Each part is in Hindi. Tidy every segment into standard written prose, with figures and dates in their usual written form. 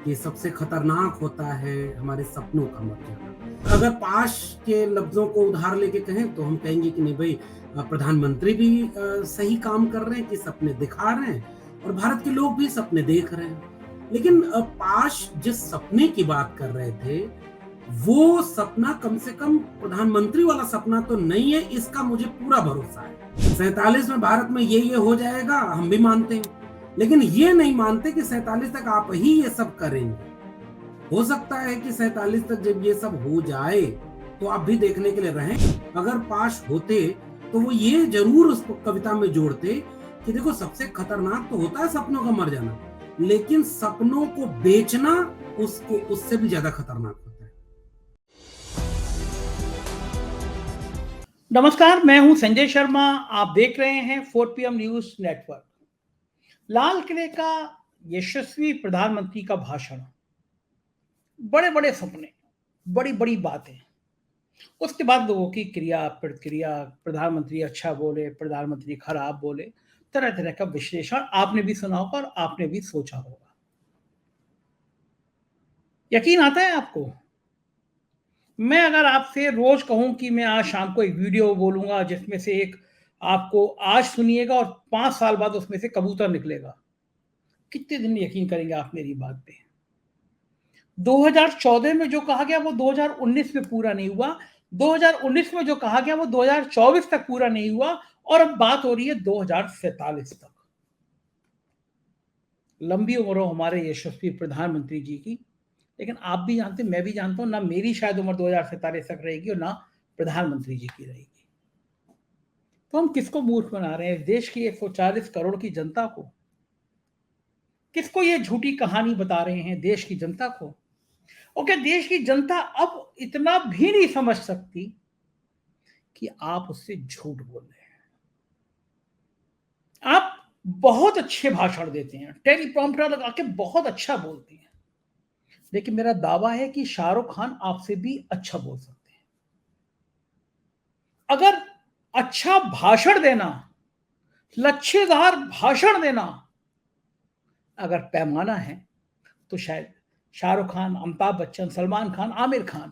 कि सबसे खतरनाक होता है हमारे सपनों का मर जाना। अगर पाश के लफ्ज़ों को उधार लेके कहें तो हम कहेंगे कि नहीं भई, प्रधानमंत्री भी सही काम कर रहे हैं कि सपने दिखा रहे हैं और भारत के लोग भी सपने देख रहे हैं। लेकिन पाश जिस सपने की बात कर रहे थे, वो सपना कम से कम प्रधानमंत्री वाला सपना तो नहीं है, इसका मुझे पूरा भरोसा है। 47 में भारत में ये हो जाएगा, हम भी मानते हैं। लेकिन ये नहीं मानते कि 47 तक आप ही ये सब करेंगे। हो सकता है कि 47 तक जब ये सब हो जाए तो आप भी देखने के लिए रहें। अगर पास होते तो वो ये जरूर उस कविता में जोड़ते कि देखो, सबसे खतरनाक तो होता है सपनों का मर जाना, लेकिन सपनों को बेचना उसको उससे भी ज्यादा खतरनाक होता है। नमस्कार, मैं हूं संजय शर्मा। आप देख रहे हैं 4 PM न्यूज नेटवर्क। लाल किले का यशस्वी प्रधानमंत्री का भाषण, बड़े बड़े सपने, बड़ी बड़ी बातें, उसके बाद लोगों की क्रिया प्रतिक्रिया, प्रधानमंत्री अच्छा बोले, प्रधानमंत्री खराब बोले, तरह तरह का विश्लेषण आपने भी सुना होगा और आपने भी सोचा होगा। यकीन आता है आपको? मैं अगर आपसे रोज कहूं कि मैं आज शाम को एक वीडियो बोलूंगा जिसमें से एक आपको आज सुनिएगा और 5 साल बाद उसमें से कबूतर निकलेगा, कितने दिन यकीन करेंगे आप मेरी बात पे? 2014 में जो कहा गया वो 2019 में पूरा नहीं हुआ, 2019 में जो कहा गया वो 2024 तक पूरा नहीं हुआ और अब बात हो रही है 2047 तक। लंबी उम्र हो हमारे यशस्वी प्रधानमंत्री जी की, लेकिन आप भी जानते, मैं भी जानता हूं, ना मेरी शायद उम्र 2047 तक रहेगी और ना प्रधानमंत्री जी की रहेगी। तो हम किसको मूर्ख बना रहे हैं? देश की 140 करोड़ की जनता को? किसको ये झूठी कहानी बता रहे हैं? देश की जनता को? और क्या देश की जनता अब इतना भी नहीं समझ सकती कि आप उससे झूठ बोल रहे हैं? आप बहुत अच्छे भाषण देते हैं, टेलीप्रॉम्प्टर लगा के बहुत अच्छा बोलते हैं, लेकिन मेरा दावा है कि शाहरुख खान आपसे भी अच्छा बोल सकते हैं। अगर अच्छा भाषण देना, लच्छेदार भाषण देना अगर पैमाना है, तो शायद शाहरुख खान, अमिताभ बच्चन, सलमान खान, आमिर खान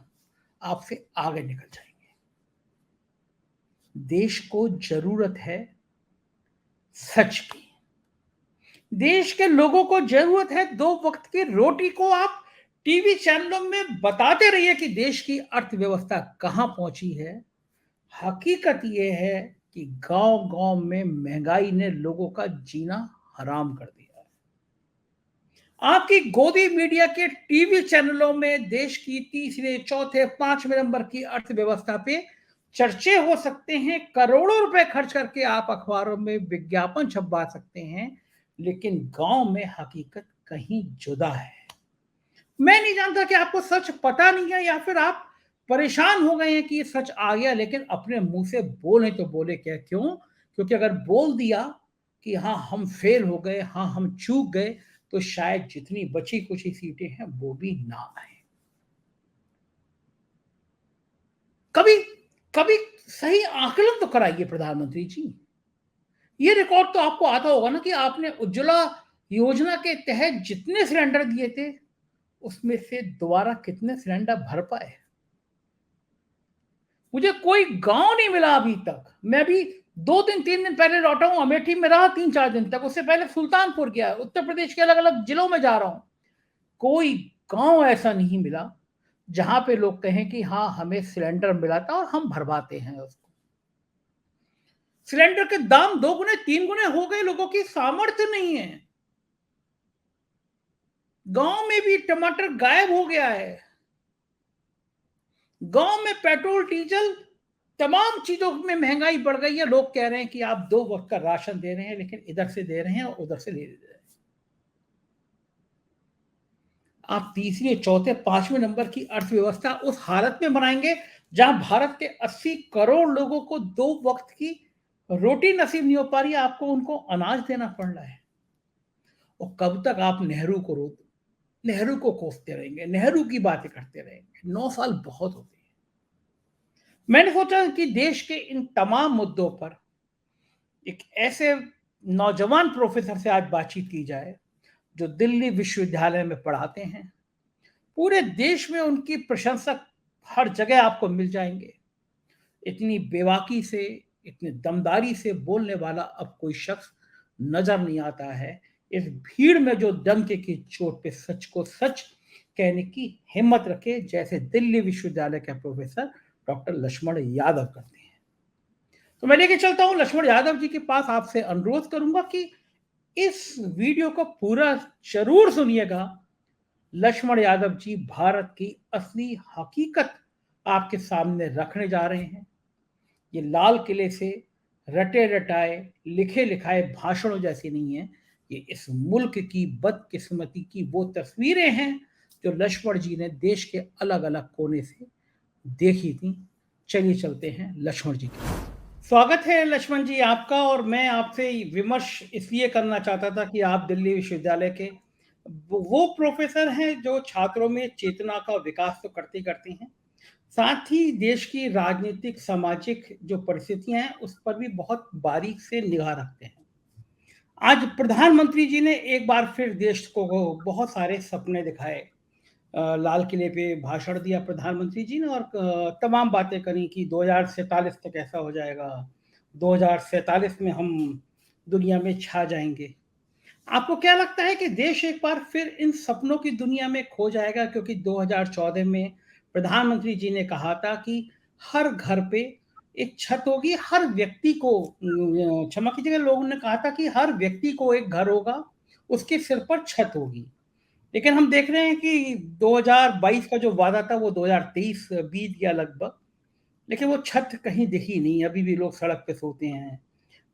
आपसे आगे निकल जाएंगे। देश को जरूरत है सच की। देश के लोगों को जरूरत है 2 वक्त की रोटी को। आप टीवी चैनलों में बताते रहिए कि देश की अर्थव्यवस्था कहां पहुंची है। हकीकत यह है कि गांव-गांव में महंगाई ने लोगों का जीना हराम कर दिया है। आपकी गोदी मीडिया के टीवी चैनलों में देश की तीसरे, चौथे, 5वें नंबर की अर्थव्यवस्था पे चर्चे हो सकते हैं, करोड़ों रुपए खर्च करके आप अखबारों में विज्ञापन छपवा सकते हैं, लेकिन गांव में हकीकत कहीं जुदा है। मैं नहीं जानता कि आपको सच पता नहीं है या फिर आप परेशान हो गए हैं कि ये सच आ गया, लेकिन अपने मुंह से बोले तो बोले क्या? क्यों? क्योंकि अगर बोल दिया कि हाँ हम फेल हो गए, हाँ हम चूक गए, तो शायद जितनी बची कुछ सीटें हैं वो भी ना आए। कभी कभी सही आकलन तो कराइए प्रधानमंत्री जी। ये रिकॉर्ड तो आपको आता होगा ना कि आपने उज्ज्वला योजना के तहत जितने सिलेंडर दिए थे, उसमें से दोबारा कितने सिलेंडर भर पाए? मुझे कोई गांव नहीं मिला अभी तक। मैं भी 2 दिन 3 दिन पहले लौटा हूं, अमेठी में रहा 3 4 दिन तक, उससे पहले सुल्तानपुर गया, उत्तर प्रदेश के अलग अलग जिलों में जा रहा हूं। कोई गांव ऐसा नहीं मिला जहां पे लोग कहें कि हाँ हमें सिलेंडर मिला था और हम भरवाते हैं उसको। सिलेंडर के दाम 2 गुने 3 गुने हो गए, लोगों की सामर्थ्य नहीं है। गांव में भी टमाटर गायब हो गया है। गांव में पेट्रोल डीजल तमाम चीजों में महंगाई बढ़ गई है। लोग कह रहे हैं कि आप 2 वक्त का राशन दे रहे हैं, लेकिन इधर से दे रहे हैं और उधर से ले रहे हैं। आप तीसरे, चौथे, 5वें नंबर की अर्थव्यवस्था उस हालत में बनाएंगे जहां भारत के 80 करोड़ लोगों को 2 वक्त की रोटी नसीब नहीं हो पा रही है, आपको उनको अनाज देना पड़ रहा है। और कब तक आप नेहरू को कोसते रहेंगे, नेहरू की बातें करते रहेंगे? 9 साल बहुत होते हैं। मैंने सोचा कि देश के इन तमाम मुद्दों पर एक ऐसे नौजवान प्रोफेसर से आज बातचीत की जाए जो दिल्ली विश्वविद्यालय में पढ़ाते हैं। पूरे देश में उनकी प्रशंसक हर जगह आपको मिल जाएंगे। इतनी बेबाकी से, इतनी दमदारी से बोलने वाला अब कोई शख्स नजर नहीं आता है। इस भीड़ में जो डंके की चोट पे सच को सच कहने की हिम्मत रखे, जैसे दिल्ली विश्वविद्यालय के प्रोफेसर डॉक्टर लक्ष्मण यादव करते हैं। तो मैं लेके चलता हूं लक्ष्मण यादव जी के पास। आपसे अनुरोध करूंगा कि इस वीडियो को पूरा जरूर सुनिएगा। लक्ष्मण यादव जी भारत की असली हकीकत आपके सामने रखने जा रहे हैं। ये लाल किले से रटे रटाए, लिखे लिखाए भाषणों जैसी नहीं है। ये इस मुल्क की बदकिस्मती की वो तस्वीरें हैं जो लक्ष्मण जी ने देश के अलग अलग कोने से देखी थी। चलिए चलते हैं लक्ष्मण जी के पास। स्वागत है लक्ष्मण जी आपका। और मैं आपसे विमर्श इसलिए करना चाहता था कि आप दिल्ली विश्वविद्यालय के वो प्रोफेसर हैं जो छात्रों में चेतना का विकास तो करते करते हैं, साथ ही देश की राजनीतिक सामाजिक जो परिस्थितियां हैं उस पर भी बहुत बारीक से निगाह रखते हैं। आज प्रधानमंत्री जी ने एक बार फिर देश को बहुत सारे सपने दिखाए। लाल किले पे भाषण दिया प्रधानमंत्री जी ने और तमाम बातें करी कि 2047 तक ऐसा हो जाएगा, 2047 में हम दुनिया में छा जाएंगे। आपको क्या लगता है कि देश एक बार फिर इन सपनों की दुनिया में खो जाएगा? क्योंकि 2014 में प्रधानमंत्री जी ने कहा था कि हर घर पे एक छत होगी, हर व्यक्ति को, क्षमा कीजिएगा, लोगों ने कहा था कि हर व्यक्ति को एक घर होगा, उसके सिर पर छत होगी। लेकिन हम देख रहे हैं कि 2022 का जो वादा था वो 2023 बीत गया लगभग, लेकिन वो छत कहीं दिखी नहीं। अभी भी लोग सड़क पे सोते हैं।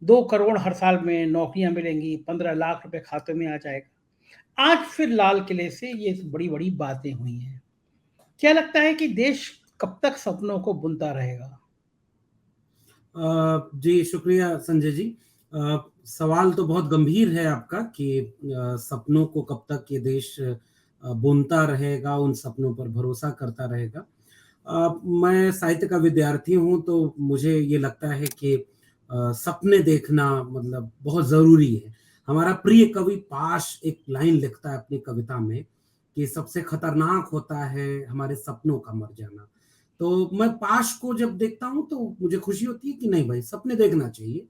2 करोड़ हर साल में नौकरियां मिलेंगी, 15 लाख रुपए खातों में आ जाएगा। आज फिर लाल किले से ये बड़ी बड़ी बातें हुई हैं। क्या लगता है कि देश कब तक सपनों को बुनता रहेगा? जी शुक्रिया संजय जी। सवाल तो बहुत गंभीर है आपका कि सपनों को कब तक ये देश बुनता रहेगा, उन सपनों पर भरोसा करता रहेगा। मैं साहित्य का विद्यार्थी हूँ तो मुझे ये लगता है कि सपने देखना मतलब बहुत ज़रूरी है। हमारा प्रिय कवि पाश एक लाइन लिखता है अपनी कविता में कि सबसे खतरनाक होता है हमारे सपनों का मर जाना। तो मैं पाश को जब देखता हूँ तो मुझे खुशी होती है कि नहीं भाई, सपने देखना चाहिए।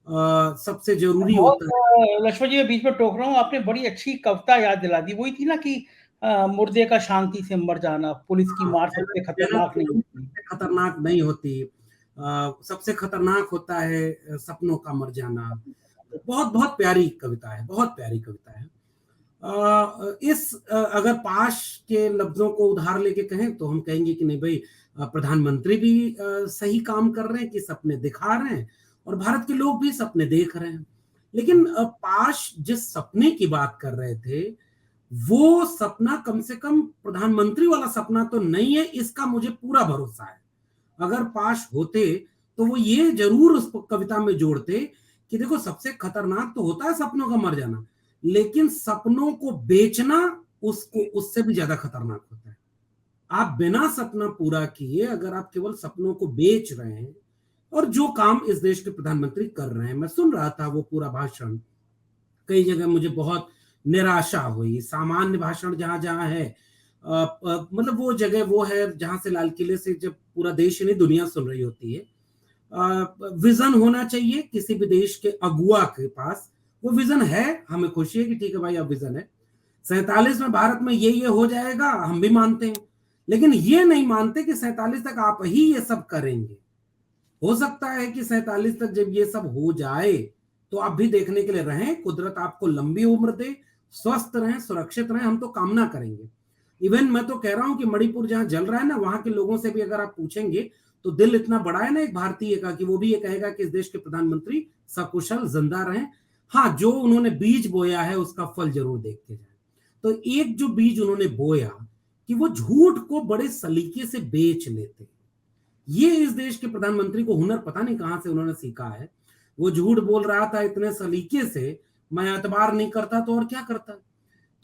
सबसे ज़रूरी बहुत होता है। लक्ष्मण जी, मैं बीच में टोक रहा हूँ, आपने बड़ी अच्छी कविता याद दिला दी। वही थी ना कि मुर्दे का शांति से मर जाना, पुलिस की हाँ, मार मेहनत सबसे मेहनत खतरनाक की नहीं कमी होती। सबसे खतरनाक नहीं होती। सबसे खतरनाक होता है सपनों का मर जाना। बहुत बहुत प्यारी कविता है, बहुत प्यारी कविता है। अगर पाश के लफ्जों को उधार लेके कहें तो हम कहेंगे कि नहीं भाई, प्रधानमंत्री भी सही काम कर रहे हैं कि सपने दिखा रहे हैं और भारत के लोग भी सपने देख रहे हैं। लेकिन पाश जिस सपने की बात कर रहे थे वो सपना कम से कम प्रधानमंत्री वाला सपना तो नहीं है, इसका मुझे पूरा भरोसा है। अगर पाश होते तो वो ये जरूर उस कविता में जोड़ते कि देखो सबसे खतरनाक तो होता है सपनों का मर जाना, लेकिन सपनों को बेचना उसको उससे भी ज्यादा खतरनाक होता है। आप बिना सपना पूरा किए अगर आप केवल सपनों को बेच रहे हैं, और जो काम इस देश के प्रधानमंत्री कर रहे हैं, मैं सुन रहा था वो पूरा भाषण, कई जगह मुझे बहुत निराशा हुई। सामान्य भाषण जहां जहां है, मतलब वो जगह वो है जहां से लाल किले से जब पूरा देश नहीं दुनिया सुन रही होती है। विजन होना चाहिए किसी भी देश के अगुआ के पास। वो विजन है, हमें खुशी है कि ठीक है भाई अब विजन है, 47 में भारत में ये हो जाएगा, हम भी मानते हैं। लेकिन ये नहीं मानते कि 47 तक आप ही ये सब करेंगे। हो सकता है कि 47 तक जब ये सब हो जाए तो आप भी देखने के लिए रहें, कुदरत आपको लंबी उम्र दे, स्वस्थ रहें, सुरक्षित रहें, हम तो कामना करेंगे। इवन मैं तो कह रहा हूं कि मणिपुर जहां जल रहा है ना, वहां के लोगों से भी अगर आप पूछेंगे तो दिल इतना बड़ा है ना एक भारतीय का कि वो भी ये कहेगा कि इस देश के प्रधानमंत्री सकुशल जिंदा रहें। हाँ, जो उन्होंने बीज बोया है उसका फल जरूर देख के जाए। तो एक जो बीज उन्होंने बोया कि वो झूठ को बड़े सलीके से बेच लेते, ये इस देश के प्रधानमंत्री को हुनर पता नहीं कहां से उन्होंने सीखा है। वो झूठ बोल रहा था इतने सलीके से, मैं एतबार नहीं करता तो और क्या करता।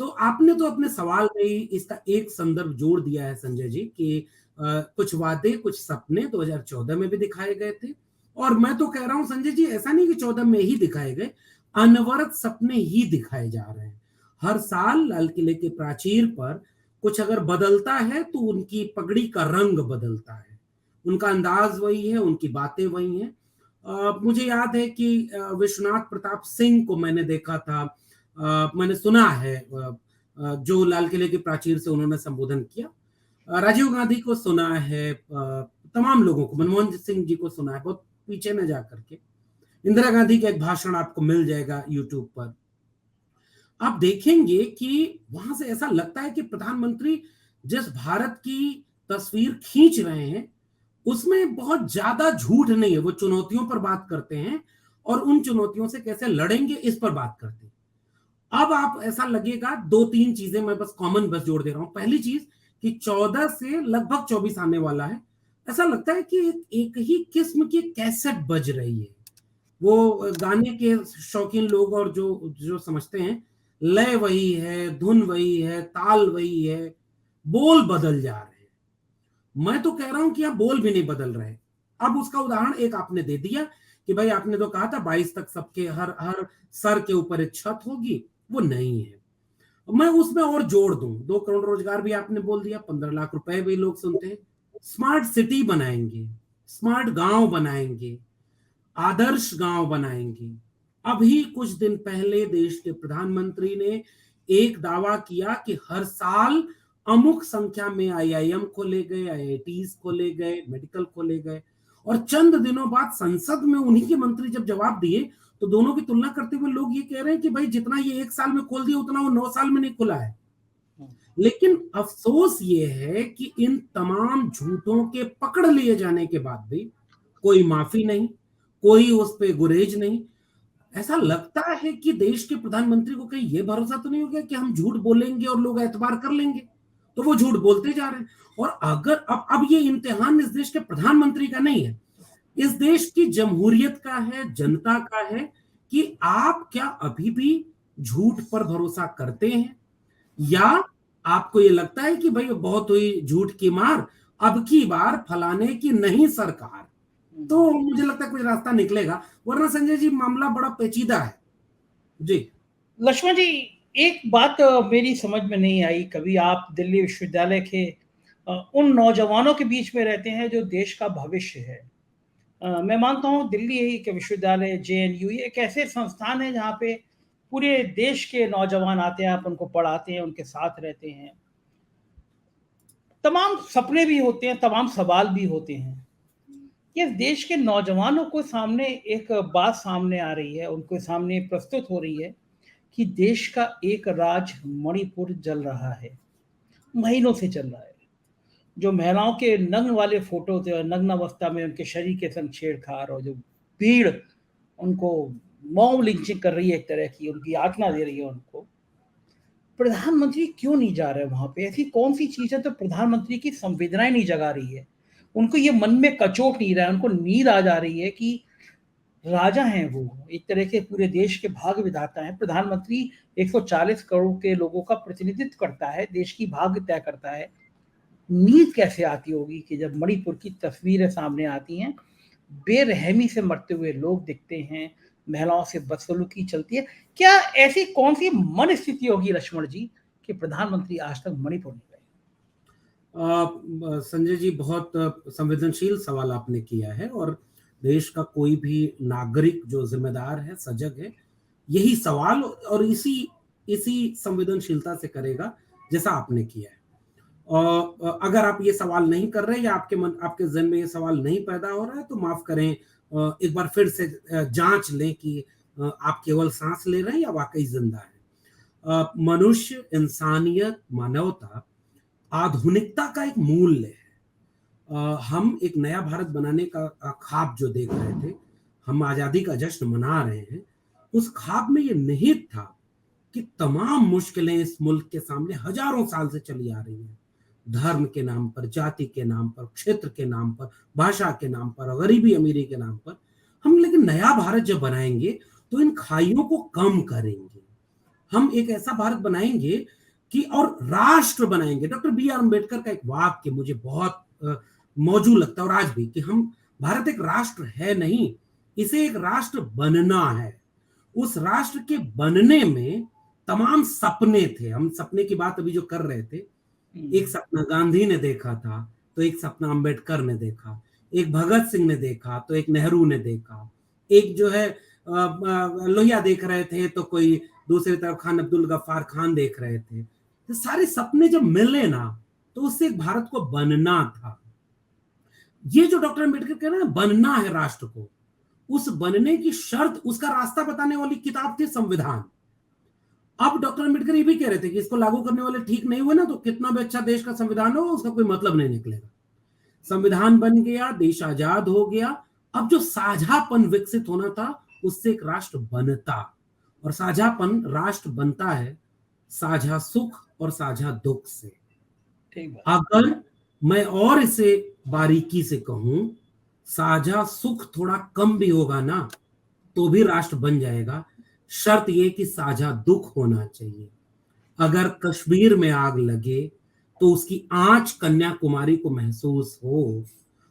तो आपने तो अपने सवाल में ही इसका एक संदर्भ जोड़ दिया है संजय जी कि कुछ वादे कुछ सपने 2014 में भी दिखाए गए थे। और मैं तो कह रहा हूं संजय जी, ऐसा नहीं कि 14 में ही दिखाए गए, अनवरत सपने ही दिखाए जा रहे हैं। हर साल लाल किले के प्राचीर पर कुछ अगर बदलता है तो उनकी पगड़ी का रंग बदलता है, उनका अंदाज वही है, उनकी बातें वही हैं। मुझे याद है कि विश्वनाथ प्रताप सिंह को मैंने देखा था, मैंने सुना है, जो लाल किले के प्राचीर से उन्होंने संबोधन किया। राजीव गांधी को सुना है, तमाम लोगों को, मनमोहन सिंह जी को सुना है, बहुत पीछे न जा करके। इंदिरा गांधी का एक भाषण आपको मिल जाएगा यूट्यूब पर। आप देखेंगे कि वहां से ऐसा लगता है कि प्रधानमंत्री जिस भारत की तस्वीर खींच रहे हैं उसमें बहुत ज्यादा झूठ नहीं है। वो चुनौतियों पर बात करते हैं और उन चुनौतियों से कैसे लड़ेंगे इस पर बात करते हैं। अब आप ऐसा लगेगा, दो तीन चीजें मैं बस कॉमन बस जोड़ दे रहा हूं। पहली चीज कि 14 से लगभग 24 आने वाला है, ऐसा लगता है कि एक ही किस्म की कैसेट बज रही है। वो गाने के शौकीन लोग और जो जो समझते हैं, लय वही है, धुन वही है, ताल वही है, बोल बदल जा रहे हैं। मैं तो कह रहा हूं कि अब बोल भी नहीं बदल रहे। अब उसका उदाहरण एक आपने दे दिया कि भाई आपने तो कहा था 22 तक सबके हर हर सर के ऊपर एक छत होगी, वो नहीं है। मैं उसमें और जोड़ दूं, 2 करोड़ रोजगार भी आपने बोल दिया, 15 लाख रुपए भी लोग सुनते हैं। स्मार्ट सिटी बनाएंगे, स्मार्ट गांव बनाएंगे, आदर्श गांव बनाएंगे। अभी कुछ दिन पहले देश के प्रधानमंत्री ने एक दावा किया कि हर साल अमुक संख्या में आईआईएम खोले गए, आईआईटीज खोले गए, मेडिकल खोले गए। और चंद दिनों बाद संसद में उन्हीं के मंत्री जब जवाब दिए तो दोनों की तुलना करते हुए लोग ये कह रहे हैं कि भाई जितना ये 1 साल में खोल दिया उतना वो 9 साल में नहीं खुला है। लेकिन अफसोस ये है कि इन तमाम झूठों के पकड़ लिए जाने के बाद भी कोई माफी नहीं, कोई उस पे गुरेज नहीं। ऐसा लगता है कि देश के प्रधानमंत्री को कहीं ये भरोसा तो नहीं हो गया कि हम झूठ बोलेंगे और लोग एतबार कर लेंगे, तो वो झूठ बोलते जा रहे हैं। और अगर अब ये इम्तिहान इस देश के प्रधानमंत्री का नहीं है, इस देश की जमहूरियत का है, जनता का है, कि आप क्या अभी भी झूठ पर भरोसा करते हैं, या आपको ये लगता है कि भाई बहुत हुई झूठ की मार, अब की बार फलाने की नहीं सरकार। तो मुझे लगता है कुछ रास्ता निकलेगा, वरना संजय जी मामला बड़ा पेचीदा है। जी लक्ष्मण जी, एक बात मेरी समझ में नहीं आई। कभी आप दिल्ली विश्वविद्यालय के उन नौजवानों के बीच में रहते हैं जो देश का भविष्य है। मैं मानता हूँ दिल्ली के विश्वविद्यालय, जेएनयू, ये एक ऐसे संस्थान है जहाँ पे पूरे देश के नौजवान आते हैं, आप उनको पढ़ाते हैं, उनके साथ रहते हैं। तमाम सपने भी होते हैं, तमाम सवाल भी होते हैं। ये देश के नौजवानों को सामने एक बात सामने आ रही है, उनके सामने प्रस्तुत हो रही है कि देश का एक राज मणिपुर जल रहा है, महीनों से चल रहा है। जो महिलाओं के नग्न वाले फोटो थे, नग्न अवस्था में उनके शरीर के संग छेड़छाड़, और जो भीड़ उनको मॉब लिंचिंग कर रही है, एक तरह की उनकी यातना दे रही है उनको। प्रधानमंत्री क्यों नहीं जा रहे वहां पे? ऐसी कौन सी चीज है तो प्रधानमंत्री की संवेदनाएं नहीं जगा रही है? उनको ये मन में कचोट नहीं रहा है, उनको नींद आ जा रही है कि राजा हैं वो, एक तरह के पूरे देश के भाग्य विधाता हैं। प्रधानमंत्री 140 करोड़ के लोगों का प्रतिनिधित्व करता है, देश की भाग्य तय करता है। नींद कैसे आती होगी कि जब मणिपुर की तस्वीरें सामने आती हैं, बेरहमी से मरते हुए लोग दिखते हैं, महिलाओं से बदसलूकी चलती है। क्या ऐसी कौन सी मन स्थिति होगी लक्ष्मण जी कि प्रधानमंत्री आज तक मणिपुर नहीं गए? संजय जी, बहुत संवेदनशील सवाल आपने किया है, और देश का कोई भी नागरिक जो जिम्मेदार है, सजग है, यही सवाल और इसी इसी संवेदनशीलता से करेगा जैसा आपने किया है। और अगर आप ये सवाल नहीं कर रहे या आपके जहन में ये सवाल नहीं पैदा हो रहा है तो माफ करें, एक बार फिर से जांच लें कि आप केवल सांस ले रहे हैं या वाकई जिंदा है। मनुष्य, इंसानियत, मानवता आधुनिकता का एक मूल्य है। हम एक नया भारत बनाने का ख्वाब जो देख रहे थे, हम आजादी का जश्न मना रहे हैं, उस ख्वाब में ये निहित था कि तमाम मुश्किलें इस मुल्क के सामने हजारों साल से चली आ रही हैं, धर्म के नाम पर, जाति के नाम पर, क्षेत्र के नाम पर, भाषा के नाम पर, गरीबी अमीरी के नाम पर। हम लेकिन नया भारत जब बनाएंगे तो इन खाइयों को कम करेंगे। हम एक ऐसा भारत बनाएंगे कि, और राष्ट्र बनाएंगे। डॉक्टर बी आर अम्बेडकर का एक वाक्य मुझे बहुत मौजू लगता है और आज भी, कि हम, भारत एक राष्ट्र है नहीं, इसे एक राष्ट्र बनना है। उस राष्ट्र के बनने में तमाम सपने थे, हम सपने की बात अभी जो कर रहे थे, एक सपना गांधी ने देखा था, तो एक सपना अंबेडकर ने देखा, एक भगत सिंह ने देखा, तो एक नेहरू ने देखा, एक जो है लोहिया देख रहे थे, तो कोई दूसरी तरफ खान अब्दुल गफ्फार खान देख रहे थे। तो सारे सपने जब मिले ना, तो उससे एक भारत को बनना था। ये जो डॉक्टर अम्बेडकर कह रहे हैं बनना है राष्ट्र को, उस बनने की शर्त, उसका रास्ता बताने वाली किताब थी संविधान। अब डॉक्टर अम्बेडकर ये भी कह रहे थे कि इसको लागू करने वाले ठीक नहीं हुए ना, तो कितना भी अच्छा देश का संविधान हो, उसका कोई मतलब नहीं निकलेगा। संविधान बन गया, देश आजाद हो गया। अब जो साझापन विकसित होना था, उससे एक राष्ट्र बनता, और साझापन राष्ट्र बनता है साझा सुख और साझा दुख से। ठीक बात। अगर मैं और इसे बारीकी से कहूं, साझा सुख थोड़ा कम भी होगा ना, तो भी राष्ट्र बन जाएगा। शर्त यह कि साझा दुख होना चाहिए। अगर कश्मीर में आग लगे तो उसकी आंच कन्याकुमारी को महसूस हो,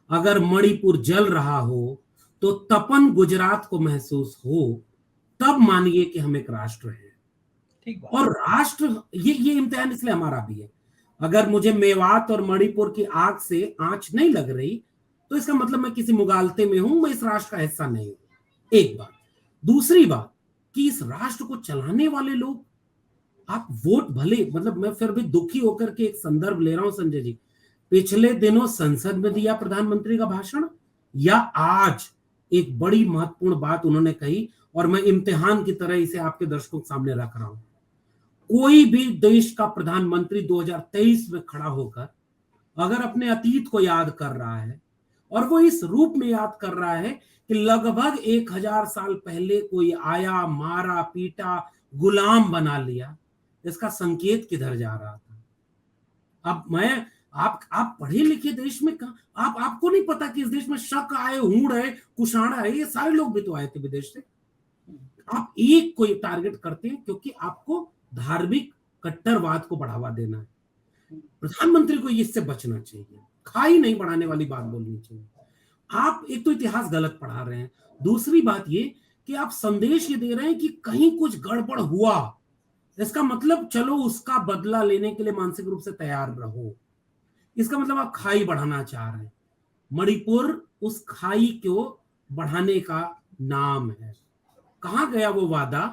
अगर मणिपुर जल रहा हो तो तपन गुजरात को महसूस हो, तब मानिए कि हम एक राष्ट्र हैं। ठीक बात। और राष्ट्र, ये इम्तिहान इसलिए हमारा भी है। अगर मुझे मेवात और मणिपुर की आग से आंच नहीं लग रही, तो इसका मतलब मैं किसी मुगालते में हूं, मैं इस राष्ट्र का हिस्सा नहीं हूं। एक बात। दूसरी बात कि इस राष्ट्र को चलाने वाले लोग, आप वोट भले, मतलब मैं फिर भी दुखी होकर के एक संदर्भ ले रहा हूं संजय जी, पिछले दिनों संसद में दिया प्रधानमंत्री का भाषण, या आज एक बड़ी महत्वपूर्ण बात उन्होंने कही, और मैं इम्तिहान की तरह इसे आपके दर्शकों के सामने रख रहा हूं। कोई भी देश का प्रधानमंत्री 2023 में खड़ा होकर अगर अपने अतीत को याद कर रहा है, और वो इस रूप में याद कर रहा है कि लगभग 1000 साल पहले कोई आया, मारा, पीटा, गुलाम बना लिया, इसका संकेत किधर जा रहा था। अब मैं, आप पढ़े लिखे देश में आपको नहीं पता कि इस देश में शक आए, हूड़ है, कुषाण है, ये सारे लोग भी तो आए थे विदेश से। आप एक को टारगेट करते हैं क्योंकि आपको धार्मिक कट्टरवाद को बढ़ावा देना है। प्रधानमंत्री को इससे बचना चाहिए, खाई नहीं बढ़ाने वाली बात बोलनी चाहिए। आप एक तो इतिहास गलत पढ़ा रहे हैं, दूसरी बात ये कि आप संदेश ये दे रहे हैं कि कहीं कुछ गड़बड़ हुआ, इसका मतलब चलो उसका बदला लेने के लिए मानसिक रूप से तैयार रहो। इसका मतलब आप खाई बढ़ाना चाह रहे हैं। मणिपुर उस खाई को बढ़ाने का नाम है। कहां गया वो वादा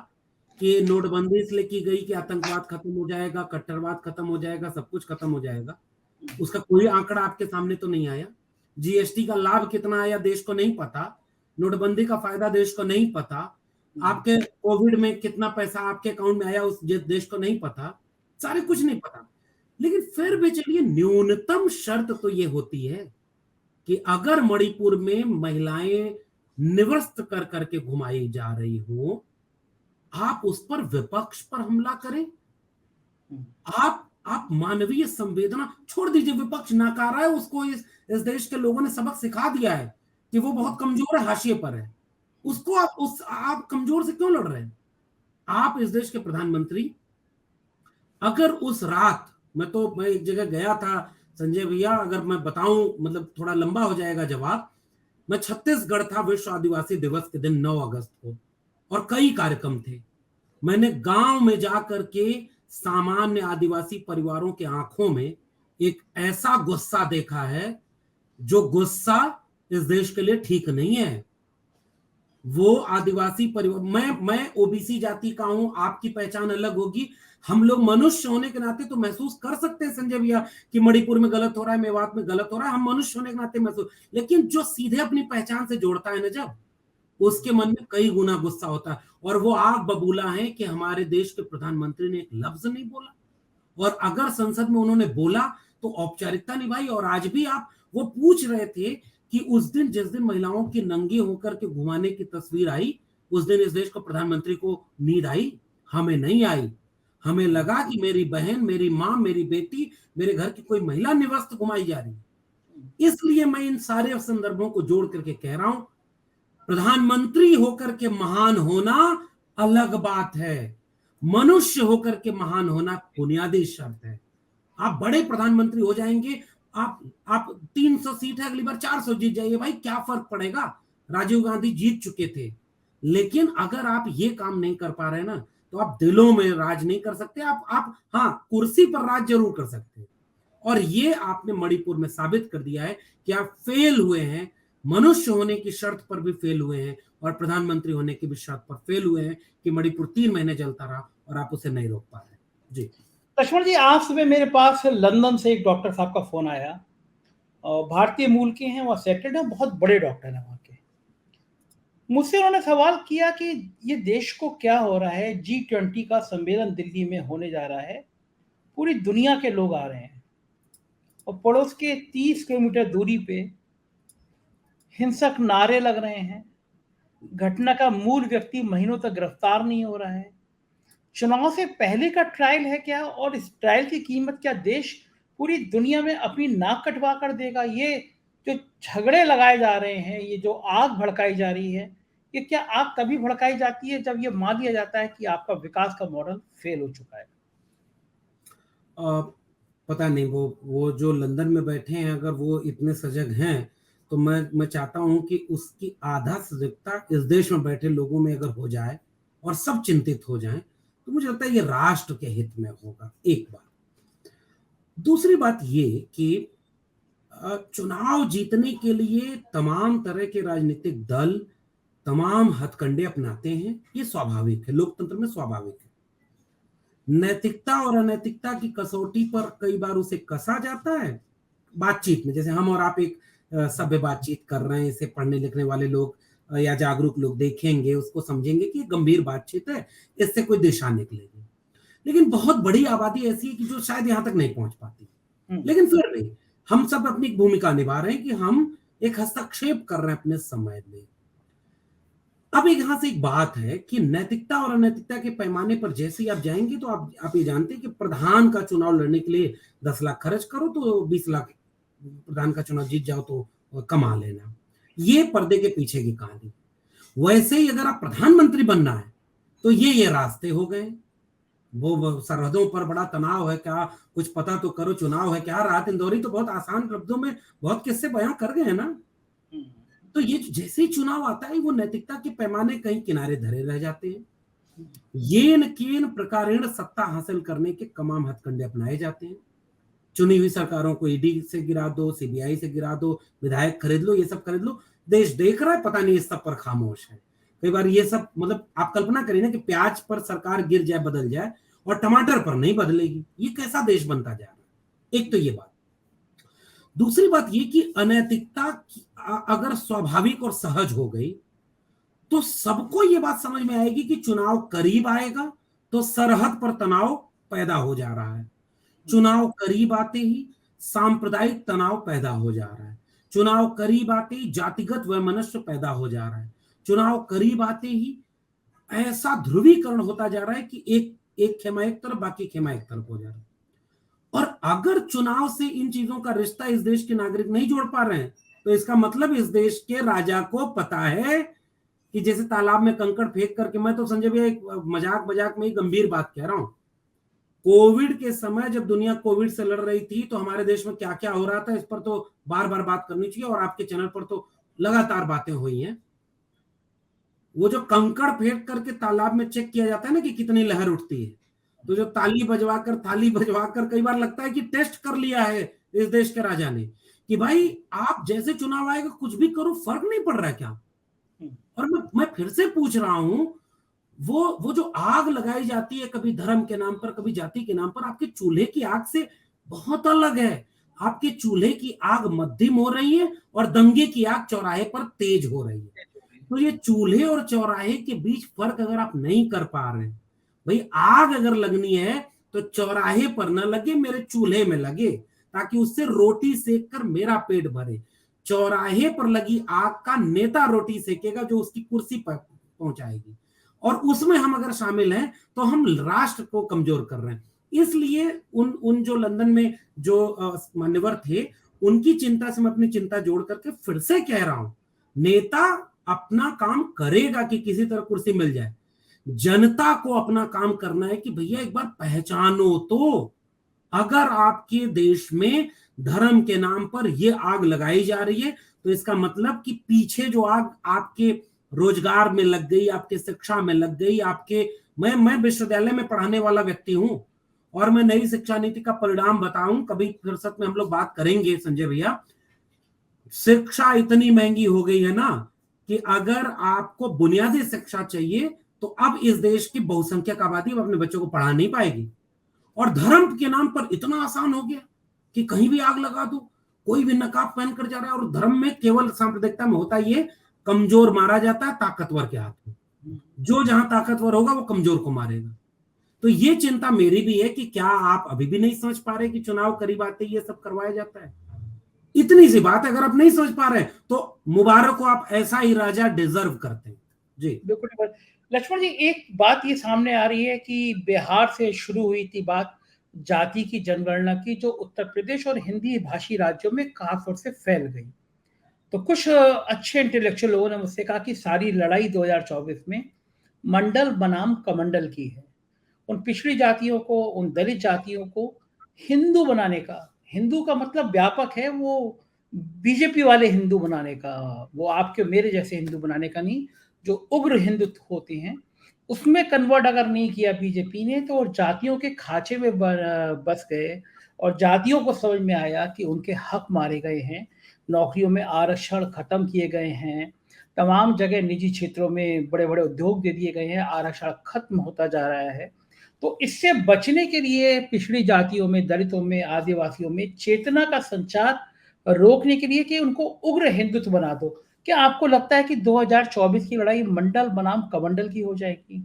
कि नोटबंदी इसलिए की गई कि आतंकवाद खत्म हो जाएगा, कट्टरवाद खत्म हो जाएगा, सब कुछ खत्म हो जाएगा। उसका कोई आंकड़ा आपके सामने तो नहीं आया। जीएसटी का लाभ कितना आया देश को नहीं पता, नोटबंदी का फायदा देश को नहीं पता, आपके कोविड में कितना पैसा आपके अकाउंट में आया उस देश को नहीं पता, सारे कुछ नहीं पता। लेकिन फिर भी चलिए, न्यूनतम शर्त तो ये होती है कि अगर मणिपुर में महिलाएं निवस्त कर करके घुमाई जा रही हो, आप उस पर विपक्ष पर हमला करें। आप मानवीय संवेदना छोड़ दीजिए, विपक्ष नकारा है उसको, इस देश के लोगों ने सबक सिखा दिया है कि वो बहुत कमजोर है, हाशिए पर है। उसको आप कमजोर से क्यों लड़ रहे हैं? आप इस देश के प्रधानमंत्री, अगर उस रात, मैं एक जगह गया था संजय भैया, अगर मैं बताऊं मतलब थोड़ा लंबा हो जाएगा जवाब। मैं छत्तीसगढ़ था विश्व आदिवासी दिवस के दिन 9 अगस्त को, और कई कार्यक्रम थे। मैंने गांव में जाकर के सामान्य आदिवासी परिवारों के आंखों में एक ऐसा गुस्सा देखा है, जो गुस्सा इस देश के लिए ठीक नहीं है। वो आदिवासी परिवार, मैं ओबीसी जाति का हूं, आपकी पहचान अलग होगी। हम लोग मनुष्य होने के नाते तो महसूस कर सकते हैं संजय भैया कि मणिपुर में गलत हो रहा है, मेवात में गलत हो रहा है, हम मनुष्य होने के नाते महसूस। लेकिन जो सीधे अपनी पहचान से जोड़ता है ना, जब उसके मन में कई गुना गुस्सा होता है। और वो आग बबूला है कि हमारे देश के प्रधानमंत्री ने एक लफ्ज नहीं बोला, और अगर संसद में उन्होंने बोला तो औपचारिकता निभाई। और आज भी आप, वो पूछ रहे थे कि उस दिन, जिस दिन महिलाओं की नंगी होकर के घुमाने की तस्वीर आई, उस दिन इस देश को प्रधानमंत्री को नींद आई? हमें नहीं आई। हमें लगा कि मेरी बहन, मेरी मां, मेरी बेटी, मेरे घर की कोई महिला निवस्त घुमाई जा रही है। इसलिए मैं इन सारे संदर्भों को जोड़ करके कह रहा हूं, प्रधानमंत्री होकर के महान होना अलग बात है, मनुष्य होकर के महान होना बुनियादी शर्त है। आप बड़े प्रधानमंत्री हो जाएंगे, आप 300 सीट है, अगली बार 400 जीत जाइए, भाई क्या फर्क पड़ेगा? राजीव गांधी जीत चुके थे। लेकिन अगर आप ये काम नहीं कर पा रहे ना, तो आप दिलों में राज नहीं कर सकते। आप हाँ, कुर्सी पर राज जरूर कर सकते हैं। और ये आपने मणिपुर में साबित कर दिया है कि आप फेल हुए हैं, मनुष्य होने की शर्त पर भी फेल हुए हैं, और प्रधानमंत्री होने की भी शर्त पर फेल हुए हैं कि मणिपुर 3 महीने चलता रहा और आप उसे नहीं रोक पा रहे। जी लक्ष्मण जी, आज सुबह मेरे पास लंदन से एक डॉक्टर साहब का फोन आया। भारतीय मूल के हैं, वहाँ सेटल्ड हैं, बहुत बड़े डॉक्टर हैं वहाँ के। मुझसे उन्होंने सवाल किया कि ये देश को क्या हो रहा है, G20 का सम्मेलन दिल्ली में होने जा रहा है, पूरी दुनिया के लोग आ रहे हैं और पड़ोस के 30 किलोमीटर दूरी पे हिंसक नारे लग रहे हैं, घटना का मूल व्यक्ति महीनों तक गिरफ्तार नहीं हो रहा है। चुनाव से पहले का ट्रायल है क्या, और इस ट्रायल की कीमत क्या देश पूरी दुनिया में अपनी नाक कटवा कर देगा? ये जो झगड़े लगाए जा रहे हैं, ये जो आग भड़काई जा रही है, ये क्या आग तभी भड़काई जाती है जब ये मान लिया जाता है कि आपका विकास का मॉडल फेल हो चुका है? पता नहीं, वो जो लंदन में बैठे हैं, अगर वो इतने सजग हैं, तो मैं चाहता हूं कि उसकी आधा सजगता इस देश में बैठे लोगों में अगर हो जाए और सब चिंतित हो जाएं, तो मुझे लगता है ये राष्ट्र के हित में होगा। एक बात। दूसरी बात ये कि चुनाव जीतने के लिए तमाम तरह के राजनीतिक दल तमाम हथकंडे अपनाते हैं, ये स्वाभाविक है, लोकतंत्र में स्वाभाविक है। नैतिकता और अनैतिकता की कसौटी पर कई बार उसे कसा जाता है बातचीत में। जैसे हम और आप एक सभ्य बातचीत कर रहे हैं, इसे पढ़ने लिखने वाले लोग या जागरूक लोग देखेंगे, उसको समझेंगे कि गंभीर बातचीत है, इससे कोई दिशा निकलेगी। लेकिन बहुत बड़ी आबादी ऐसी है कि जो शायद यहां तक नहीं पहुंच पाती, लेकिन फिर भी हम सब अपनी भूमिका निभा रहे हैं कि हम एक हस्तक्षेप कर रहे हैं अपने समय में। अब यहां से एक बात है कि नैतिकता और अनैतिकता के पैमाने पर जैसे ही आप जाएंगे, तो आप ये जानते हैं कि प्रधान का चुनाव लड़ने के लिए 10 लाख खर्च करो तो 20 लाख प्रधान का चुनाव जीत जाओ तो कमा लेना। ये पर्दे के पीछे की कहानी। वैसे ही अगर आप प्रधानमंत्री बनना है, तो ये रास्ते हो गए। वो सरहदों पर बड़ा तनाव है, क्या कुछ पता तो करो, चुनाव है क्या, राहत इंदौरी तो बहुत आसान शब्दों में बहुत किस्से बयां कर गए हैं ना। तो ये जैसे ही चुनाव आता है, वो नैतिकता के पैमाने कहीं किनारे धरे रह जाते हैं। येन केन प्रकारेण सत्ता हासिल करने के तमाम हथकंडे अपनाए जाते हैं। चुनी हुई सरकारों को ईडी से गिरा दो, सीबीआई से गिरा दो, विधायक खरीद लो, ये सब खरीद लो। देश देख रहा है, पता नहीं इस सब पर खामोश है। कई बार ये सब, मतलब आप कल्पना करिए ना कि प्याज पर सरकार गिर जाए, बदल जाए, और टमाटर पर नहीं बदलेगी। ये कैसा देश बनता जा रहा है? एक तो ये बात। दूसरी बात ये कि अनैतिकता अगर स्वाभाविक और सहज हो गई, तो सबको ये बात समझ में आएगी कि चुनाव करीब आएगा तो सरहद पर तनाव पैदा हो जा रहा है। चुनाव करीब आते ही सांप्रदायिक तनाव पैदा हो जा रहा है। चुनाव करीब आते ही जातिगत वैमनस्य पैदा हो जा रहा है। चुनाव करीब आते ही ऐसा ध्रुवीकरण होता जा रहा है कि एक खेमा एक तरफ, बाकी खेमा एक तरफ हो जा रहा है। और अगर चुनाव से इन चीजों का रिश्ता इस देश के नागरिक नहीं जोड़ पा रहे हैं, तो इसका मतलब इस देश के राजा को पता है कि जैसे तालाब में कंकड़ फेंक करके, मैं तो संजय भैया एक मजाक में ही गंभीर बात कह रहा हूं। कोविड के समय जब दुनिया कोविड से लड़ रही थी, तो हमारे देश में क्या क्या हो रहा था, इस पर तो बार बार बात करनी चाहिए, और आपके चैनल पर तो लगातार बातें हुई हैं। वो जो कंकड़ फेंक करके तालाब में चेक किया जाता है ना कि कितनी लहर उठती है, तो जो थाली बजवाकर कई बार लगता है कि टेस्ट कर लिया है इस देश के राजा ने कि भाई आप जैसे चुनाव आएगा कुछ भी करो, फर्क नहीं पड़ रहा है क्या। और मैं फिर से पूछ रहा हूं, वो जो आग लगाई जाती है, कभी धर्म के नाम पर, कभी जाति के नाम पर, आपके चूल्हे की आग से बहुत अलग है। आपके चूल्हे की आग मध्यम हो रही है और दंगे की आग चौराहे पर तेज हो रही है। तो ये चूल्हे और चौराहे के बीच फर्क अगर आप नहीं कर पा रहे हैं, भाई आग अगर लगनी है तो चौराहे पर ना लगे, मेरे चूल्हे में लगे, ताकि उससे रोटी सेक कर मेरा पेट भरे। चौराहे पर लगी आग का नेता रोटी सेकेगा जो उसकी कुर्सी पर पहुंचाएगी, और उसमें हम अगर शामिल हैं तो हम राष्ट्र को कमजोर कर रहे हैं। इसलिए उन जो लंदन में जो मान्यवर थे, उनकी चिंता से मैं अपनी चिंता जोड़ करके फिर से कह रहा हूं, नेता अपना काम करेगा कि किसी तरह कुर्सी मिल जाए। जनता को अपना काम करना है कि भैया एक बार पहचानो तो, अगर आपके देश में धर्म के नाम पर यह आग लगाई जा रही है, तो इसका मतलब कि पीछे जो आग आपके रोजगार में लग गई, आपके शिक्षा में लग गई, आपके मैं विश्वविद्यालय में पढ़ाने वाला व्यक्ति हूं और मैं नई शिक्षा नीति का परिणाम बताऊं, कभी फुर्सत में हम लोग बात करेंगे संजय भैया। शिक्षा इतनी महंगी हो गई है ना कि अगर आपको बुनियादी शिक्षा चाहिए तो अब इस देश की बहुसंख्यक आबादी अपने बच्चों को पढ़ा नहीं पाएगी। और धर्म के नाम पर इतना आसान हो गया कि कहीं भी आग लगा दो, कोई भी नकाब पहन कर जा रहा है। और धर्म में केवल सांप्रदायिकता में होता ये, कमजोर मारा जाता है ताकतवर के हाथ में। जो जहां ताकतवर होगा वो कमजोर को मारेगा। तो ये चिंता मेरी भी है कि क्या आप अभी भी नहीं समझ पा रहे कि चुनाव करीब आते ही ये सब करवाया जाता है। इतनी सी बात है, अगर आप नहीं समझ पा रहे तो मुबारक हो, आप ऐसा ही राजा डिजर्व करते हैं। जी बिल्कुल। लक्ष्मण जी, एक बात ये सामने आ रही है कि बिहार से शुरू हुई थी बात जाति की जनगणना की, जो उत्तर प्रदेश और हिंदी भाषी राज्यों में खासतौर से फैल गई। तो कुछ अच्छे इंटेलेक्चुअल लोगों ने मुझसे कहा कि सारी लड़ाई 2024 में मंडल बनाम कमंडल की है। उन पिछड़ी जातियों को, उन दलित जातियों को हिंदू बनाने का, हिंदू का मतलब व्यापक है, वो बीजेपी वाले हिंदू बनाने का, वो आपके मेरे जैसे हिंदू बनाने का नहीं, जो उग्र हिंदू होते हैं उसमें कन्वर्ट अगर नहीं किया बीजेपी ने तो जातियों के खांचे में बस गए। और जातियों को समझ में आया कि उनके हक मारे गए हैं, नौकरियों में आरक्षण खत्म किए गए हैं, तमाम जगह निजी क्षेत्रों में बड़े बड़े उद्योग दे दिए गए हैं, आरक्षण खत्म होता जा रहा है। तो इससे बचने के लिए पिछड़ी जातियों में, दलितों में, आदिवासियों में चेतना का संचार रोकने के लिए कि उनको उग्र हिंदुत्व बना दो। क्या आपको लगता है कि 2024 की लड़ाई मंडल बनाम कमंडल की हो जाएगी?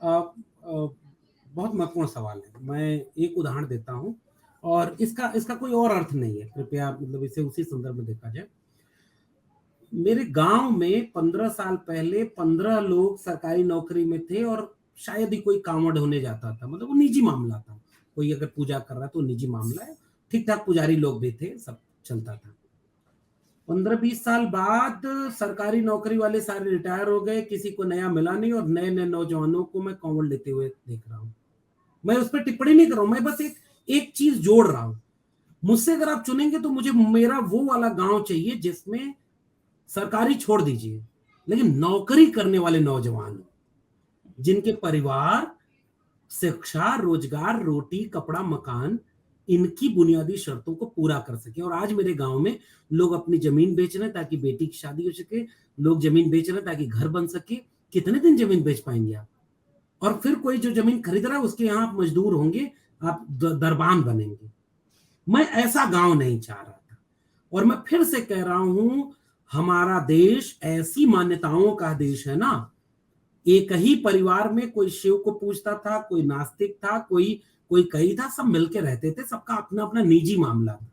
बहुत महत्वपूर्ण सवाल है। मैं एक उदाहरण देता हूं और इसका कोई और अर्थ नहीं है, कृपया मतलब इसे उसी संदर्भ में देखा जाए। मेरे गांव में 15 साल पहले 15 लोग सरकारी नौकरी में थे और शायद ही कोई कांवड़ होने जाता था, मतलब वो निजी मामला था। कोई अगर पूजा कर रहा तो निजी मामला है, ठीक ठाक पुजारी लोग भी थे, सब चलता था। 15-20 साल बाद सरकारी नौकरी वाले सारे रिटायर हो गए, किसी को नया मिला नहीं और नए नए नौजवानों को मैं कांवड़ लेते हुए देख रहा हूं। मैं उस पर टिप्पणी नहीं कर रहा हूं, मैं बस एक चीज जोड़ रहा हूं। मुझसे अगर आप चुनेंगे तो मुझे मेरा वो वाला गांव चाहिए जिसमें सरकारी छोड़ दीजिए, लेकिन नौकरी करने वाले नौजवान, जिनके परिवार शिक्षा, रोजगार, रोटी, कपड़ा, मकान, इनकी बुनियादी शर्तों को पूरा कर सके। और आज मेरे गांव में लोग अपनी जमीन बेच रहे हैं ताकि बेटी की शादी हो सके, लोग जमीन बेच रहे हैं ताकि घर बन सके। कितने दिन जमीन बेच पाएंगे आप? और फिर कोई जो जमीन खरीद रहा है उसके यहाँ आप मजदूर होंगे, आप दरबान बनेंगे। मैं ऐसा गांव नहीं चाह रहा था। और मैं फिर से कह रहा हूं, हमारा देश ऐसी मान्यताओं का देश है ना। एक ही परिवार में कोई शिव को पूजता था, कोई नास्तिक था, कोई कहीं था, सब मिलके रहते थे, सबका अपना अपना निजी मामला था।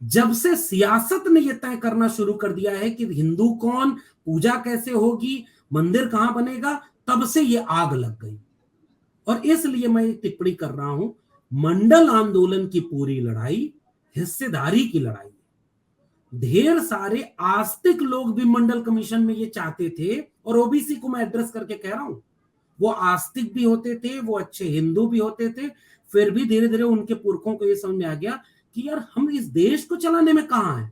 जब से सियासत ने यह तय करना शुरू कर दिया है कि हिंदू कौन, पूजा कैसे होगी, मंदिर कहां बनेगा, तब से ये आग लग गई। और इसलिए मैं टिप्पणी कर रहा हूं, मंडल आंदोलन की पूरी लड़ाई हिस्सेदारी की लड़ाई। ढेर सारे आस्तिक लोग भी मंडल कमीशन में ये चाहते थे, और ओबीसी को मैं एड्रेस करके कह रहा हूं, वो आस्तिक भी होते थे, वो अच्छे हिंदू भी होते थे। फिर भी धीरे धीरे उनके पुरखों को ये समझ में आ गया कि यार हम इस देश को चलाने में कहां है।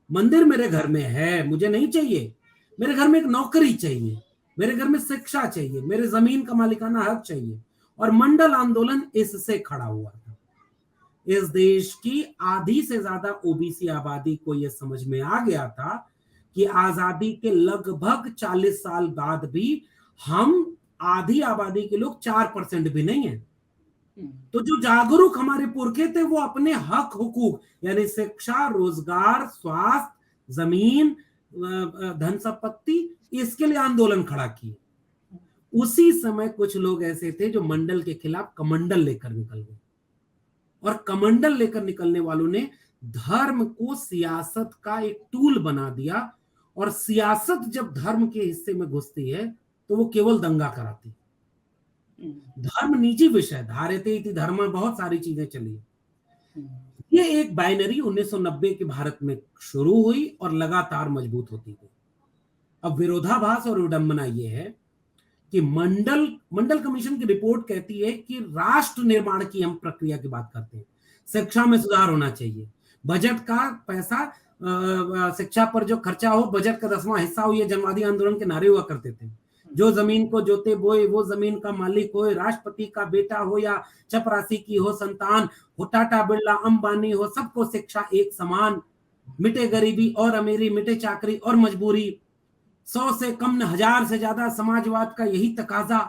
मंदिर मेरे घर में है, मुझे नहीं चाहिए। मेरे घर में एक नौकरी चाहिए, मेरे घर में शिक्षा चाहिए, मेरे जमीन का मालिकाना हक चाहिए। और मंडल आंदोलन इससे खड़ा हुआ था। इस देश की आधी से ज्यादा ओबीसी आबादी को यह समझ में आ गया था कि आजादी के लगभग 40 साल बाद भी हम आधी आबादी के लोग 4% भी नहीं है। तो जो जागरूक हमारे पुरखे थे वो अपने हक हुकूक यानी शिक्षा, रोजगार, स्वास्थ्य, जमीन, धन संपत्ति, इसके लिए आंदोलन खड़ा किए। उसी समय कुछ लोग ऐसे थे जो मंडल के खिलाफ कमंडल लेकर निकल गए। और कमंडल लेकर निकलने वालों ने धर्म को सियासत का एक टूल बना दिया। और सियासत जब धर्म के हिस्से में घुसती है तो वो केवल दंगा कराती है। धर्म निजी विषय, धारयते इति धर्म, बहुत सारी चीजें चली। ये एक बाइनरी 1990 के भारत में शुरू हुई और लगातार मजबूत होती गई। अब विरोधाभास और विडंबना ये है कि मंडल कमीशन की रिपोर्ट कहती है कि राष्ट्र निर्माण की हम प्रक्रिया की बात करते हैं। शिक्षा में सुधार होना चाहिए, बजट का पैसा शिक्षा पर जो खर्चा हो, बजट का 10वां हिस्सा हो, ये जनवादी आंदोलन के नारे हुआ करते थे। जो जमीन को जोते बोए वो जमीन का मालिक होए, राष्ट्रपति का बेटा हो या चपरासी की हो संतान, हो टाटा बिरला अंबानी हो, सबको शिक्षा एक समान। मिटे गरीबी और अमीरी, मिटे चाकरी और मजबूरी, 100 से कम न 1000 से ज्यादा समाजवाद का यही तकाजा।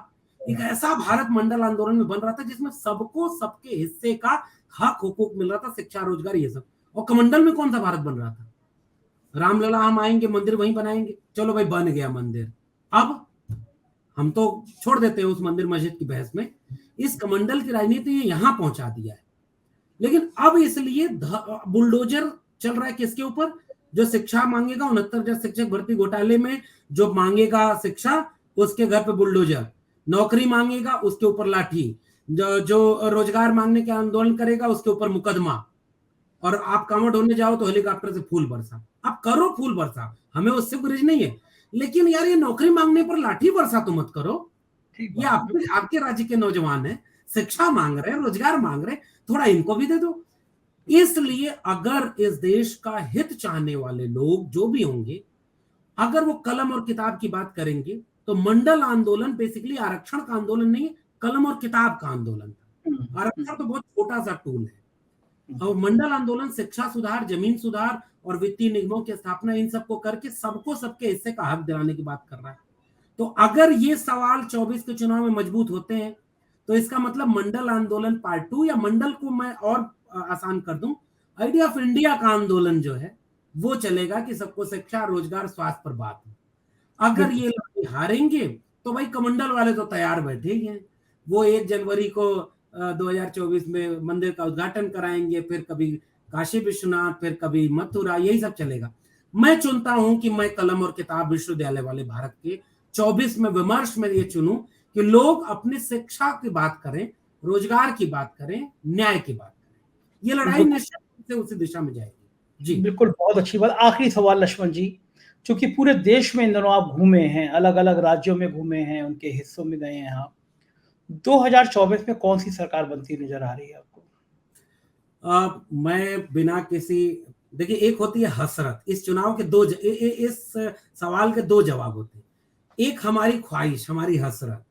एक ऐसा भारत मंडल आंदोलन में बन रहा था जिसमें सबको सबके हिस्से का हक हुकूक मिल रहा था, शिक्षा रोजगार ये सब। और कमंडल में कौन सा भारत बन रहा था? रामलला हम आएंगे मंदिर वहीं बनाएंगे, चलो भाई बन गया मंदिर। अब हम तो छोड़ देते हैं उस मंदिर मस्जिद की बहस में, इस कमंडल की राजनीति ने यहां पहुंचा दिया है। लेकिन अब इसलिए बुलडोजर चल रहा है किसके ऊपर? जो शिक्षा मांगेगा, 69,000 शिक्षक भर्ती घोटाले में जो मांगेगा शिक्षा, उसके घर पे बुलडोजर। नौकरी मांगेगा उसके ऊपर लाठी, जो रोजगार मांगने के आंदोलन करेगा उसके ऊपर मुकदमा। और आप कांवड़ ढोने जाओ तो हेलीकॉप्टर से फूल बरसा। आप करो फूल बरसा, हमें उससे गुरेज नहीं है, लेकिन यार ये नौकरी मांगने पर लाठी बरसा तो मत करो। ये आपके राज्य के नौजवान है, शिक्षा मांग रहे हैं, रोजगार मांग रहे हैं, थोड़ा इनको भी दे दो। इसलिए अगर इस देश का हित चाहने वाले लोग जो भी होंगे, अगर वो कलम और किताब की बात करेंगे, तो मंडल आंदोलन बेसिकली आरक्षण का आंदोलन नहीं है, कलम और किताब का आंदोलन था। आरक्षण तो बहुत छोटा सा टूल है, और मंडल आंदोलन शिक्षा सुधार, जमीन सुधार और वित्तीय निगमों की स्थापना, इन सबको करके सबको सबके हिस्से का हक दिलाने की बात कर रहा है। तो अगर ये सवाल 24 के चुनाव में मजबूत होते हैं, तो इसका मतलब मंडल आंदोलन पार्ट 2, या मंडल को मैं और आसान कर दूं, आइडिया ऑफ इंडिया का आंदोलन जो है वो चलेगा कि सबको शिक्षा, रोजगार, स्वास्थ्य पर बात हो। अगर ये लड़ाई हारेंगे तो भाई कमंडल वाले तो तैयार बैठे ही हैं, वो 1 जनवरी को 2024 में मंदिर का उद्घाटन कराएंगे, फिर कभी काशी विश्वनाथ, फिर कभी मथुरा, यही सब चलेगा। मैं चुनता हूं कि मैं कलम और किताब विश्वविद्यालय वाले भारत के 24 में विमर्श में ये चुनूं कि लोग अपनी शिक्षा की बात करें, रोजगार की बात करें, न्याय की बात करें। ये लड़ाई निश्चित रूप से उसी दिशा में जाएगी। जी बिल्कुल, बहुत अच्छी बात। आखिरी सवाल लक्ष्मण जी, क्योंकि पूरे देश में इन दिनों आप घूमे हैं, अलग अलग राज्यों में घूमे हैं, उनके हिस्सों में गए हैं आप, 2024 में कौन सी सरकार बनती नजर आ रही है आपको? मैं बिना किसी, देखिए एक होती है हसरत, इस चुनाव के इस सवाल के 2 जवाब होते हैं। एक हमारी ख्वाहिश, हमारी हसरत,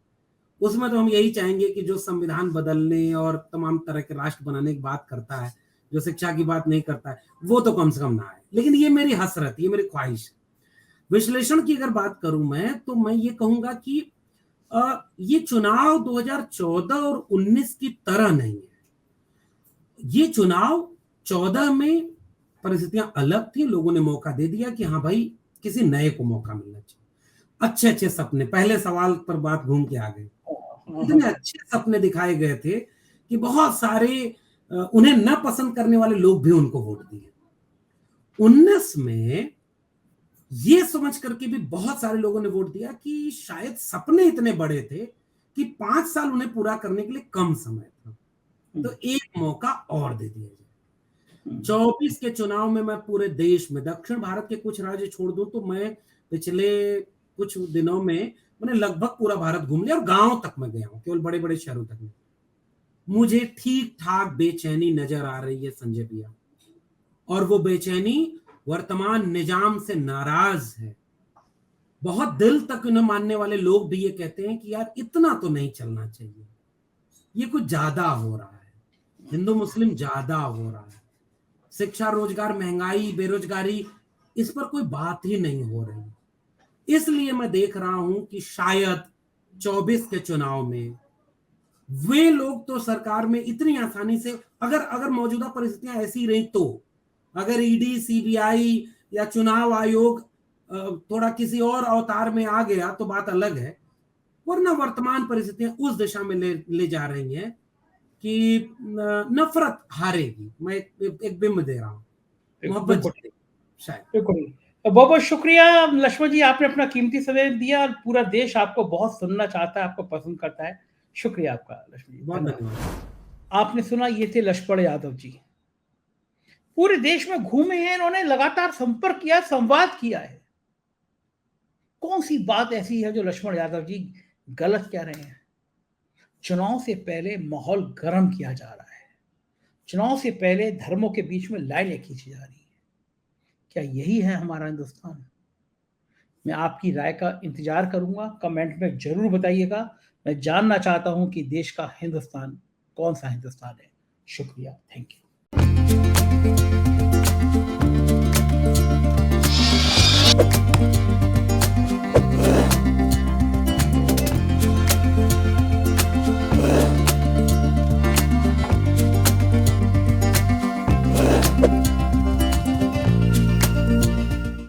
उसमें तो हम यही चाहेंगे कि जो संविधान बदलने और तमाम तरह के राष्ट्र बनाने की बात करता है, जो शिक्षा की बात नहीं करता है, वो तो कम से कम ना आए। लेकिन ये मेरी हसरत, ये मेरी ख्वाहिश। विश्लेषण की अगर बात करूं मैं, तो मैं ये कहूंगा कि ये चुनाव 2014 और 19 की तरह नहीं है। ये चुनाव 14 में परिस्थितियां अलग थी, लोगों ने मौका दे दिया कि हाँ भाई किसी नए को मौका मिलना चाहिए। अच्छे अच्छे सपने, पहले सवाल पर बात घूम के आ गए, इतने अच्छे सपने दिखाए गए थे कि बहुत सारे उन्हें न पसंद करने वाले लोग भी उनको वोट दिए। 19 में ये समझ करके भी बहुत सारे लोगों ने वोट दिया कि शायद सपने इतने बड़े थे कि 5 साल उन्हें पूरा करने के लिए कम समय था, तो एक मौका और दे दिया जाए। 24 के चुनाव में मैं पूरे देश में, दक्षिण भारत के कुछ राज्य छोड़ दूं तो मैं पिछले कुछ दिनों में मैंने लगभग पूरा भारत घूम लिया, और गांव तक मैं गया हूं, केवल बड़े बड़े शहरों तक नहीं। मुझे ठीक ठाक बेचैनी नजर आ रही है संजय भैया, और वो बेचैनी वर्तमान निजाम से नाराज है। बहुत दिल तक उन्हें मानने वाले लोग भी ये कहते हैं कि यार इतना तो नहीं चलना चाहिए, ये कुछ ज्यादा हो रहा है, हिंदू मुस्लिम ज्यादा हो रहा है, शिक्षा, रोजगार, महंगाई, बेरोजगारी, इस पर कोई बात ही नहीं हो रही। इसलिए मैं देख रहा हूं कि शायद 24 के चुनाव में वे लोग तो सरकार में इतनी आसानी से, अगर मौजूदा परिस्थितियां ऐसी रही, तो अगर ईडी, सीबीआई या चुनाव आयोग थोड़ा किसी और अवतार में आ गया तो बात अलग है, वरना वर्तमान परिस्थितियां उस दिशा में ले जा रही हैं कि नफरत हारेगी। मैं एक बिंब दे रहा हूं, मोहब्बत जीतेगी शायद। बिल्कुल, बहुत बहुत शुक्रिया लक्ष्मण जी, आपने अपना कीमती समय दिया, और पूरा देश आपको बहुत सुनना चाहता है, आपको पसंद करता है। शुक्रिया आपका लक्ष्मण जी, बहुत धन्यवाद। धन्यवाद। आपने सुना, ये थे लक्ष्मण यादव जी, पूरे देश में घूमे हैं, इन्होंने लगातार संपर्क किया, संवाद किया है। कौन सी बात ऐसी है जो लक्ष्मण यादव जी गलत कह रहे हैं? चुनाव से पहले माहौल गर्म किया जा रहा है, चुनाव से पहले धर्मों के बीच में लाइनें खींची जा रही है। क्या यही है हमारा हिंदुस्तान? मैं आपकी राय का इंतजार करूंगा, कमेंट में जरूर बताइएगा। मैं जानना चाहता हूं कि देश का हिंदुस्तान कौन सा हिंदुस्तान है। शुक्रिया, थैंक यू।